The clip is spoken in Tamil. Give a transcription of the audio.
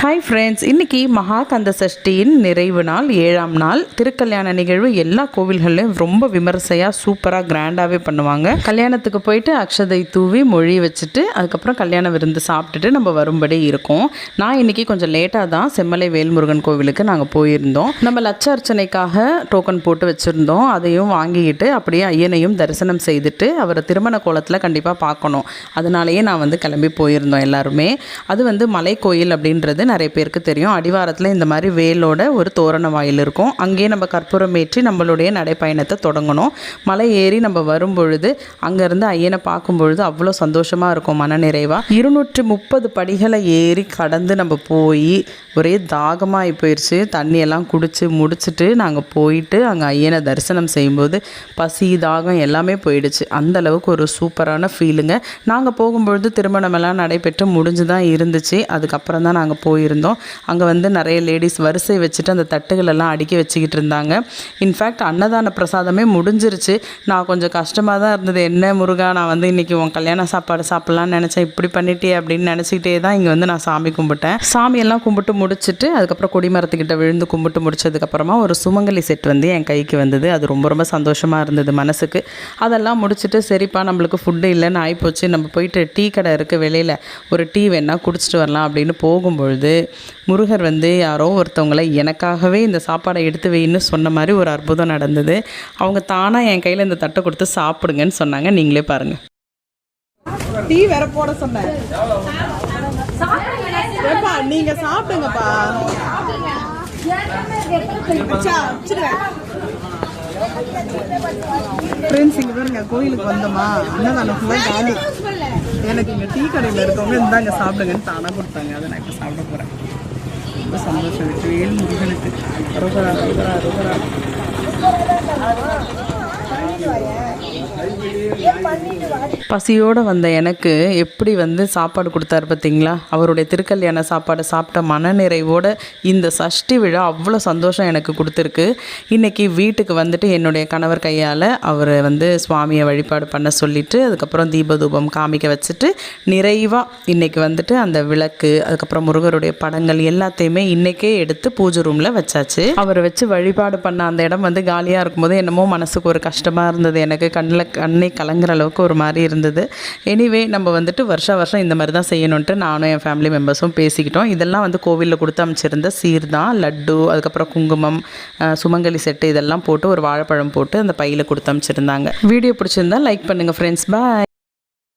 ஹாய் ஃப்ரெண்ட்ஸ், இன்றைக்கி மகாகந்த சஷ்டியின் நிறைவு நாள் 7ஆம் நாள். திருக்கல்யாண நிகழ்வு எல்லா கோவில்கள்லையும் ரொம்ப விமர்சையாக சூப்பராக கிராண்டாகவே பண்ணுவாங்க. கல்யாணத்துக்கு போயிட்டு அக்ஷதை தூவி மொழி வச்சுட்டு அதுக்கப்புறம் கல்யாண விருந்து சாப்பிட்டுட்டு நம்ம வரும்படி இருக்கும். நான் இன்றைக்கி கொஞ்சம் லேட்டாக தான் செம்மலை வேல்முருகன் கோவிலுக்கு நாங்கள் போயிருந்தோம். நம்ம லட்ச அர்ச்சனைக்காக டோக்கன் போட்டு வச்சுருந்தோம். அதையும் வாங்கிக்கிட்டு அப்படியே ஐயனையும் தரிசனம் செய்துட்டு அவரை திருமண கோலத்தில் கண்டிப்பாக பார்க்கணும். அதனாலேயே நான் கிளம்பி போயிருந்தோம் எல்லாருமே. அது மலை கோயில் அப்படின்றது நிறைய பேருக்கு தெரியும். அடிவாரத்தில் இந்த மாதிரி வேலோட ஒரு தோரண வாயில் இருக்கும். அங்கேயே நம்ம கற்பூரம் ஏற்றி நம்மளுடைய நடைப்பயணத்தை தொடங்கணும். மலை ஏறி நம்ம வரும்பொழுது அங்கேருந்து ஐயனை பார்க்கும்பொழுது அவ்வளோ சந்தோஷமாக இருக்கும், மனநிறைவாக. 230 படிகளை ஏறி கடந்து நம்ம போய் ஒரே தாகமாக போயிடுச்சு. தண்ணியெல்லாம் குடிச்சு முடிச்சுட்டு நாங்கள் போயிட்டு அங்கே ஐயனை தரிசனம் செய்யும்போது பசி தாகம் எல்லாமே போயிடுச்சு. அந்தளவுக்கு ஒரு சூப்பரான ஃபீலுங்க. நாங்கள் போகும்பொழுது திருமணமெல்லாம் நடைபெற்று முடிஞ்சு தான் இருந்துச்சு. அதுக்கப்புறம் தான் நாங்கள் போயிருந்தோம். அங்கே நிறைய லேடிஸ் வரிசை வச்சுட்டு அந்த தட்டுகளெல்லாம் அடுக்கி வச்சுக்கிட்டு இருந்தாங்க. இன்ஃபேக்ட் அன்னதான பிரசாதமே முடிஞ்சிருச்சு. நான் கொஞ்சம் கஷ்டமாக தான் இருந்தது. என்ன முருகா, நான் இன்றைக்கி உன் கல்யாண சாப்பாடு சாப்பிட்லான்னு நினச்சேன், இப்படி பண்ணிட்டே அப்படின்னு நினச்சிக்கிட்டே தான் இங்கே நான் சாமி கும்பிட்டேன். சாமியெல்லாம் கும்பிட்டு முடிச்சுட்டு அதுக்கப்புறம் கொடிமரத்துக்கிட்ட விழுந்து கும்பிட்டு முடிச்சதுக்கப்புறமா ஒரு சுமங்கலி செட் என் கைக்கு வந்தது. அது ரொம்ப ரொம்ப சந்தோஷமாக இருந்தது மனசுக்கு. அதெல்லாம் முடிச்சுட்டு சரிப்பா, நம்மளுக்கு ஃபுட்டு இல்லைன்னு ஆகிப்போச்சு, நம்ம போயிட்டு டீ கடை இருக்குது வெளியில், ஒரு டீ வேணா குடிச்சிட்டு வரலாம் அப்படின்னு போகும்பொழுது முருகர் யாரோ ஒருத்தவங்களை எனக்காகவே இந்த சாப்பாடை எடுத்து வைன்னு சொன்ன மாதிரி ஒரு அற்புதம் நடந்தது. அவங்க தானாக என் கையில் இந்த தட்டை கொடுத்து சாப்பிடுங்கன்னு சொன்னாங்க. நீங்களே பாருங்கள். டீ வேற போட சொன்னேன். நீங்க சாப்பிடுங்கப்பா. ஃப்ரெண்ட்ஸ், இங்கே பாருங்க, கோயிலுக்கு வந்தோமா, அன்னதானம் ஃபுல்லாக காலி. எனக்கு இங்கே டீ கடையில் இருக்கவங்க இந்தாங்க சாப்பிடுங்கன்னு தானாக கொடுத்தாங்க. அதை நான் இப்போ சாப்பிட போகிறேன். ரொம்ப சந்தோஷம் இருக்கு. வேல் முருகனுக்கு ரோகரா ரோகரா ரோகரா. பசியோடு வந்த எனக்கு எப்படி சாப்பாடு கொடுத்தாரு பார்த்தீங்களா? அவருடைய திருக்கல்யாண சாப்பாடு சாப்பிட்ட மனநிறைவோடு இந்த சஷ்டி விழா அவ்வளோ சந்தோஷம் எனக்கு கொடுத்துருக்கு. இன்றைக்கி வீட்டுக்கு என்னுடைய கணவர் கையால் அவர் சுவாமியை வழிபாடு பண்ண சொல்லிவிட்டு அதுக்கப்புறம் தீபதூபம் காமிக்க வச்சுட்டு நிறைவாக இன்றைக்கி அந்த விளக்கு அதுக்கப்புறம் முருகருடைய படங்கள் எல்லாத்தையுமே இன்றைக்கே எடுத்து பூஜை ரூமில் வச்சாச்சு. அவரை வச்சு வழிபாடு பண்ண அந்த இடம் காலியாக இருக்கும்போது என்னமோ மனசுக்கு ஒரு கஷ்டமாக இருந்தது. எனக்கு கண்ணை கலங்குற அளவுக்கு ஒரு மாதிரி இருந்தது. எனிவே நம்ம வருஷம் இந்த மாதிரி தான் செய்யணுன்ட்டு நானும் என் ஃபேமிலி மெம்பர்ஸும் பேசிக்கிட்டோம். இதெல்லாம் கோவிலில் கொடுத்து அமைச்சிருந்த சீர் தான், லட்டு, அதுக்கப்புறம் குங்குமம், சுமங்கலி செட்டு இதெல்லாம் போட்டு ஒரு வாழைப்பழம் போட்டு அந்த பையில் கொடுத்து அமைச்சிருந்தாங்க. வீடியோ பிடிச்சிருந்தா லைக் பண்ணுங்கள் ஃப்ரெண்ட்ஸ். பாய்.